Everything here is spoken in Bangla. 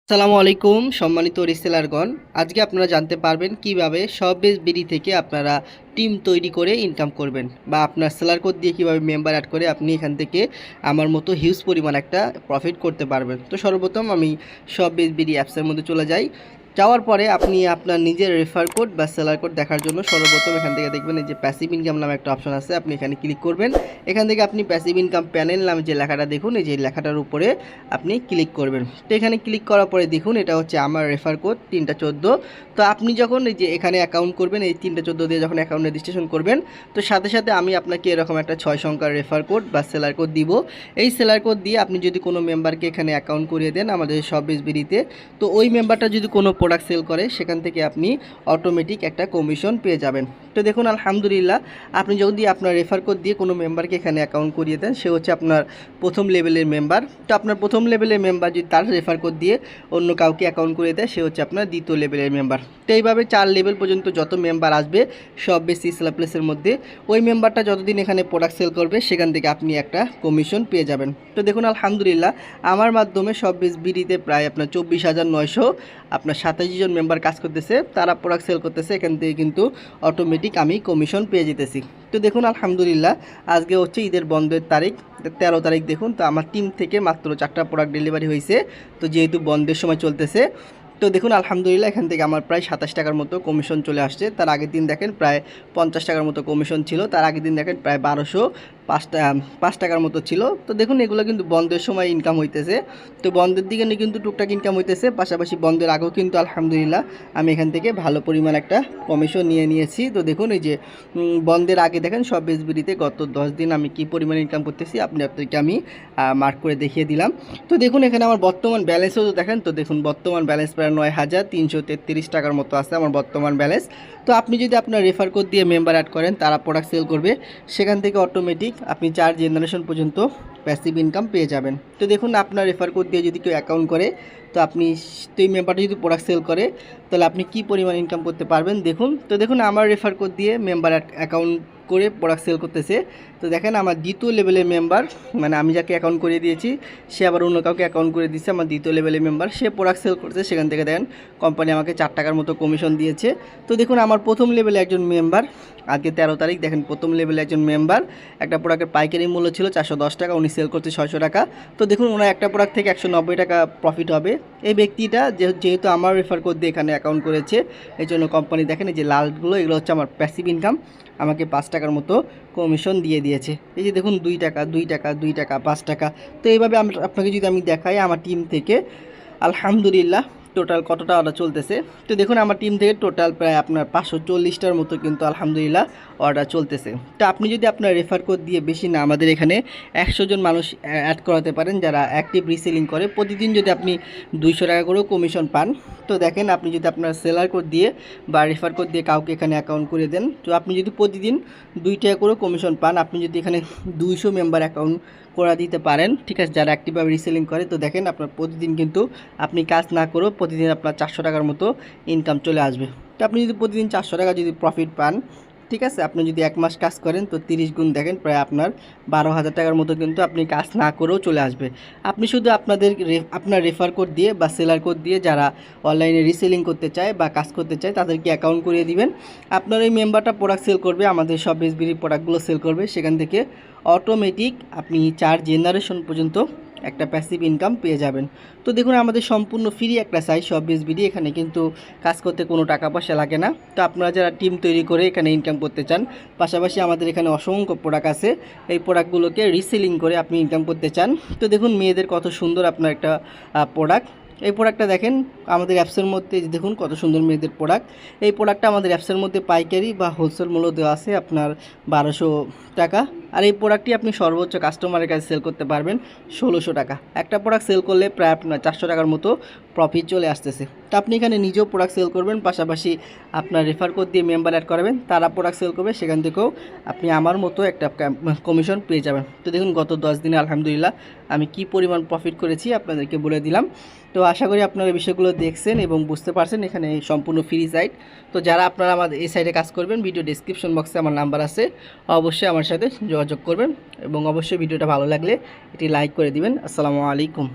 আসসালামু আলাইকুম সম্মানিত রিসেলারগণ। আজকে আপনারা জানতে পারবেন কিভাবে শপবেজ বিডি থেকে আপনারা টিম তৈরি করে ইনকাম করবেন বা আপনার সেলার কোড দিয়ে কিভাবে মেম্বার অ্যাড করে আপনি এখান থেকে আমার মতো হিউজ পরিমাণ একটা প্রফিট করতে পারবেন। তো সর্বপ্রথম আমি শপবেজ বিডি অ্যাপসের মধ্যে চলে যাই। যাওয়ার পরে আপনি আপনার নিজের রেফার কোড বা সেলার কোড দেখার জন্য সর্বপ্রথম এখান থেকে দেখবেন এই যে প্যাসিভ ইনকাম নামে একটা অপশন আছে, আপনি এখানে ক্লিক করবেন। এখান থেকে আপনি প্যাসিভ ইনকাম প্যানেল নামে যে লেখাটা দেখুন, এই যে লেখাটার উপরে আপনি ক্লিক করবেন। তো এখানে ক্লিক করার পরে দেখুন এটা হচ্ছে আমার রেফার কোড 3টা14। তো আপনি যখন এই যে এখানে অ্যাকাউন্ট করবেন, এই 3টা14 দিয়ে যখন অ্যাকাউন্ট রেজিস্ট্রেশন করবেন, তো সাথে সাথে আমি আপনাকে এরকম একটা 6 সংখ্যার রেফার কোড বা সেলার কোড দিব। এই সেলার কোড দিয়ে আপনি যদি কোনো মেম্বারকে এখানে অ্যাকাউন্ট করিয়ে দেন আমাদের শপবেজ বিডিতে, তো ওই মেম্বারটা যদি কোনো প্রোডাক্ট সেল করে সেখান থেকে আপনি অটোমেটিক একটা কমিশন পেয়ে যাবেন। তো দেখুন আলহামদুলিল্লাহ, আপনি যদি আপনার রেফার কোড দিয়ে কোনো মেম্বারকে এখানে অ্যাকাউন্ট করিয়ে দেন, সে হচ্ছে আপনার প্রথম লেভেলের মেম্বার। তো আপনার প্রথম লেভেলের মেম্বার যদি তার রেফার কোড দিয়ে অন্য কাউকে অ্যাকাউন্ট করে দেয়, সে হচ্ছে আপনার দ্বিতীয় লেভেলের মেম্বার। তো এইভাবে 4 লেভেল পর্যন্ত যত মেম্বার আসবে শপবেজ সেলার প্লেসের মধ্যে, ওই মেম্বারটা যতদিন এখানে প্রোডাক্ট সেল করবে সেখান থেকে আপনি একটা কমিশন পেয়ে যাবেন। তো দেখুন আলহামদুলিল্লাহ, আমার মাধ্যমে শপবেজ বিডিতে প্রায় আপনার 24,900 আপনার 27 জন মেম্বার কাজ করতেছে, তারা প্রোডাক্ট সেল করতেছে, এখান থেকে কিন্তু অটোমেটিক আমি কমিশন পেয়ে যেতেছি। তো দেখুন আলহামদুলিল্লাহ, আজকে হচ্ছে ঈদের বন্ধের তারিখ 13 তারিখ। দেখুন তো আমার টিম থেকে মাত্র 4টা প্রোডাক্ট ডেলিভারি হয়েছে, তো যেহেতু বন্ধের সময় চলতেছে। তো দেখুন আলহামদুলিল্লাহ, এখান থেকে আমার প্রায় 27 টাকার মতো কমিশন চলে আসছে। তার আগের দিন দেখেন প্রায় 50 টাকার মতো কমিশন ছিল, তার আগের দিন দেখেন প্রায় 5 টাকার মতো ছিল। তো দেখুন এগুলো কিন্তু বন্ধের সময় ইনকাম হইতেছে, তো বন্ধের দিকে কিন্তু টুকটাক ইনকাম হইতেছে, পাশাপাশি বন্ধের আগেও কিন্তু আলহামদুলিল্লাহ আমি এখান থেকে ভালো পরিমাণ একটা কমিশন নিয়েছি। তো দেখুন এই যে বন্ধের আগে দেখেন শপবেজ বিডিতে গত 10 দিন আমি কি পরিমাণ ইনকাম করতেছি আপনাদেরকে আমি মার্ক করে দেখিয়ে দিলাম। তো দেখুন এখানে আমার বর্তমান ব্যালেন্সও তো দেখেন, তো দেখুন বর্তমান ব্যালেন্স প্রায় 9,333 টাকার মতো আছে আমার বর্তমান ব্যালেন্স। তো আপনি যদি আপনার রেফার কোড দিয়ে মেম্বার অ্যাড করেন, তারা প্রোডাক্ট সেল করবে, সেখান থেকে অটোমেটিক আপনি 4 জেনারেশন পর্যন্ত প্যাসিভ ইনকাম পেয়ে যাবেন। তো দেখুন আপনার রেফার কোড দিয়ে যদি কেউ অ্যাকাউন্ট করে, তো আপনি এই মেম্বারটা যদি প্রোডাক্ট সেল করে, তাহলে আপনি কি পরিমাণ ইনকাম করতে পারবেন দেখুন। তো দেখুন আমার রেফার কোড দিয়ে মেম্বার অ্যাকাউন্ট করে প্রোডাক্ট সেল করতেছে। তো দেখেন আমার দ্বিতীয় লেভেলের মেম্বার, মানে আমি যাকে অ্যাকাউন্ট করে দিয়েছি সে আবার অন্য কাউকে অ্যাকাউন্ট করে দিচ্ছে, আমার দ্বিতীয় লেভেলের মেম্বার, সে প্রোডাক্ট সেল করছে, সেখান থেকে দেখেন কোম্পানি আমাকে 4 টাকার মতো কমিশন দিয়েছে। তো দেখুন আমার প্রথম লেভেলে একজন মেম্বার, আজকে 13 তারিখ, দেখেন প্রথম লেভেলে একজন মেম্বার, একটা প্রোডাক্টের পাইকারি মূল্য ছিল 410 টাকা, উনি সেল করছে 600 টাকা। তো দেখুন ওনার একটা প্রোডাক্ট থেকে 190 টাকা প্রফিট হবে। এই ব্যক্তিটা যেহেতু আমার রেফার কোড দিয়ে এখানে অ্যাকাউন্ট করেছে, এই জন্য কোম্পানি দেখেন এই যে লালগুলো, এগুলো হচ্ছে আমার প্যাসিভ ইনকাম, আমাকে 5 টাকার মতো কমিশন দিয়ে দিয়েছে। এই যে দেখুন 2 টাকা 2 টাকা 2 টাকা 5 টাকা। তো এইভাবে আপনাকে যদি আমি দেখাই আমার টিম থেকে আলহামদুলিল্লাহ টোটাল কতটা অর্ডার চলতেছে। তো দেখুন আমার টিম থেকে টোটাল প্রায় আপনার 540টার মতো কিন্তু আলহামদুলিল্লাহ অর্ডার চলতেছে। তো আপনি যদি আপনার রেফার কোড দিয়ে বেশি না, আমাদের এখানে 100 জন মানুষ অ্যাড করাতে পারেন যারা অ্যাক্টিভ রিসেলিং করে, প্রতিদিন যদি আপনি 200 টাকা করেও কমিশন পান। তো দেখেন আপনি যদি আপনার সেলার কোড দিয়ে বা রেফার কোড দিয়ে কাউকে এখানে অ্যাকাউন্ট করে দেন, তো আপনি যদি প্রতিদিন 2 টাকা করেও কমিশন পান, আপনি যদি এখানে 200 মেম্বার অ্যাকাউন্ট করা দিতে পারেন, ঠিক আছে, যারা অ্যাক্টিভভাবে রিসেলিং করে, তো দেখেন আপনার প্রতিদিন কিন্তু আপনি কাজ না করেও প্রতিদিন আপনার 400 টাকার মতো ইনকাম চলে আসবে। তো আপনি যদি প্রতিদিন 400 টাকা যদি প্রফিট পান, ঠিক আছে, আপনি যদি 1 মাস কাজ করেন, তো 30 গুণ দেখেন প্রায় আপনার 12,000 টাকার মতো কিন্তু আপনি কাজ না করেও চলে আসবে। আপনি শুধু আপনার রেফার কোড দিয়ে বা সেলার কোড দিয়ে যারা অনলাইনে রিসেলিং করতে চায় বা কাজ করতে চায় তাদেরকে অ্যাকাউন্ট করিয়ে দিবেন। আপনার এই মেম্বারটা প্রোডাক্ট সেল করবে, আমাদের সব এসবিডি প্রোডাক্টগুলো সেল করবে, সেখান থেকে অটোমেটিক আপনি 4 জেনারেশন পর্যন্ত একটা প্যাসিভ ইনকাম পেয়ে যাবেন। তো দেখুন আমাদের সম্পূর্ণ ফ্রি একটা সাইট শপবেজ বিডি, এখানে কিন্তু কাজ করতে কোনো টাকা পয়সা লাগে না। তো আপনারা যারা টিম তৈরি করে এখানে ইনকাম করতে চান, পাশাপাশি আমাদের এখানে অসংখ্য প্রোডাক্ট আছে, এই প্রোডাক্টগুলোকে রিসেলিং করে আপনি ইনকাম করতে চান। তো দেখুন মেয়েদের কত সুন্দর আপনার একটা প্রোডাক্ট, এই প্রোডাক্টটা দেখেন আমাদের অ্যাপসের মধ্যে, দেখুন কত সুন্দর মেয়েদের প্রোডাক্ট। এই প্রোডাক্টটা আমাদের অ্যাপসের মধ্যে পাইকারি বা হোলসেল মূল্য দেওয়া আছে আপনার 1200 টাকা, আর এই প্রোডাক্টটি আপনি সর্বোচ্চ কাস্টমারের কাছে সেল করতে পারবেন 1600 টাকা। একটা প্রোডাক্ট সেল করলে প্রায় আপনার 400 টাকার মতো প্রফিট চলে আসতেছে। তো আপনি এখানে নিজেও প্রোডাক্ট সেল করবেন, পাশাপাশি আপনার রেফার কোড দিয়ে মেম্বার অ্যাড করাবেন, তারা প্রোডাক্ট সেল করবে, সেখান থেকেও আপনি আমার মতো একটা কমিশন পেয়ে যাবেন। তো দেখুন গত 10 দিনে আলহামদুলিল্লাহ আমি কি পরিমাণ প্রফিট করেছি আপনাদেরকে বলে দিলাম। তো আশা করি আপনারা বিষয়গুলো দেখছেন এবং বুঝতে পারছেন, এখানে সম্পূর্ণ ফ্রি সাইট। তো যারা আপনারা আমাদের এই সাইটে কাজ করবেন, ভিডিও ডেসক্রিপশন বক্সে আমার নাম্বার আছে, অবশ্যই আমার সাথে যোগাযোগ করবেন এবং অবশ্যই ভিডিওটা ভালো লাগলে এটি লাইক করে দিবেন। আসসালামু আলাইকুম।